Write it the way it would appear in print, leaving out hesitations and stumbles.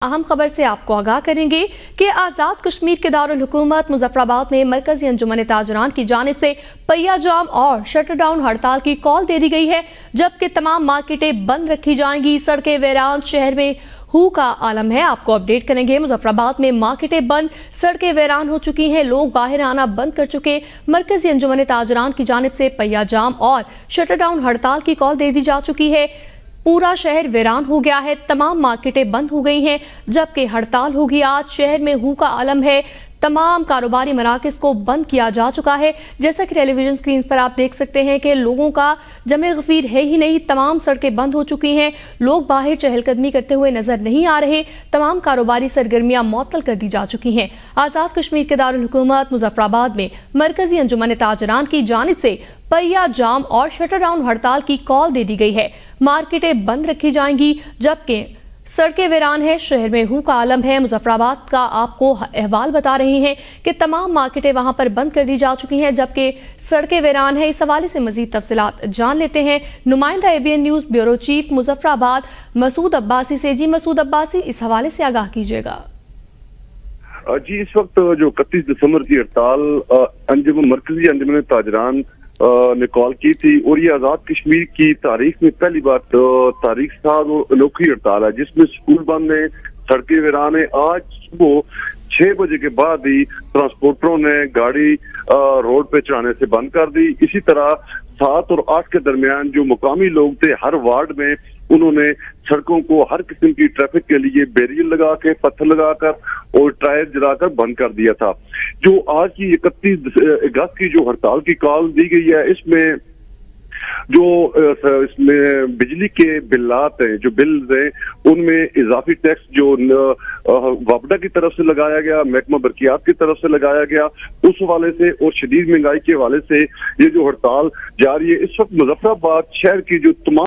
अहम खबर से आपको आगाह करेंगे कि आज़ाद कश्मीर के दारुल हुकूमत मुजफ्फराबाद में मरकजी अंजुमन ताजरान की जानिब से पहिया जाम और शटर डाउन हड़ताल की कॉल दे दी गई है, जबकि तमाम मार्केटें बंद रखी जाएंगी। सड़कें वीरान, शहर में हू का आलम है। आपको अपडेट करेंगे। मुजफ्फराबाद में मार्केटें बंद, सड़कें वीरान हो चुकी हैं, लोग बाहर आना बंद कर चुके। मरकजी अंजुमन ताजरान की जानिब से पहिया जाम और शटर डाउन हड़ताल की कॉल दे दी जा चुकी है। पूरा शहर वीरान हो गया है, तमाम मार्केटें बंद हो गई हैं, जबकि हड़ताल होगी आज। शहर में हू का आलम है, तमाम कारोबारी मराकज़ को बंद किया जा चुका है। जैसा कि टेलीविजन स्क्रीन पर आप देख सकते हैं कि लोगों का जमे गफीर है ही नहीं, तमाम सड़कें बंद हो चुकी हैं, लोग बाहर चहलकदमी करते हुए नजर नहीं आ रहे, तमाम कारोबारी सरगर्मियां मुअत्तल कर दी जा चुकी हैं। आज़ाद कश्मीर के दारुल हुकूमत मुजफ्फराबाद में मरकजी अंजुमन ताजरान की जानिब से पहिया जाम और शटर डाउन हड़ताल की कॉल दे दी गई है। मार्केटें बंद रखी जाएंगी, जबकि सड़कें वीरान है, शहर में हू का आलम है। मुजफ्फराबाद का आपको अहवाल बता रहे हैं कि तमाम मार्केटें वहां पर बंद कर दी जा चुकी हैं, जबकि सड़कें वीरान है। इस हवाले से मजीद तफसीलात जान लेते हैं नुमाइंदा ABN news bureau chief Muzaffarabad Masood Abbasi से। जी मसूद अब्बासी, इस हवाले से आगाह कीजिएगा। जी, इस वक्त जो 31 दिसंबर की हड़ताल मरकजी अंजुमन ताजरान ने कॉल की थी, और ये आजाद कश्मीर की तारीख में पहली बार तारीख साथ और अनोखी हड़ताल है, जिसमें स्कूल बंद है, सड़कें वीरान है। आज सुबह 6 बजे के बाद ही ट्रांसपोर्टरों ने गाड़ी रोड पे चढ़ाने से बंद कर दी। इसी तरह 7 और 8 के दरमियान जो मुकामी लोग थे, हर वार्ड में उन्होंने सड़कों को हर किस्म की ट्रैफिक के लिए बैरियर लगा के, पत्थर लगाकर और टायर जलाकर बंद कर दिया था। जो आज की 31 अगस्त की जो हड़ताल की कॉल दी गई है, इसमें बिजली के बिल्लात हैं, जो बिल्स हैं, उनमें इजाफी टैक्स जो वापडा की तरफ से लगाया गया, महकमा बरकियात की तरफ से लगाया गया, उस हवाले से और शदीद महंगाई के हवाले से ये जो हड़ताल जारी है। इस वक्त मुजफ्फराबाद शहर की जो तमाम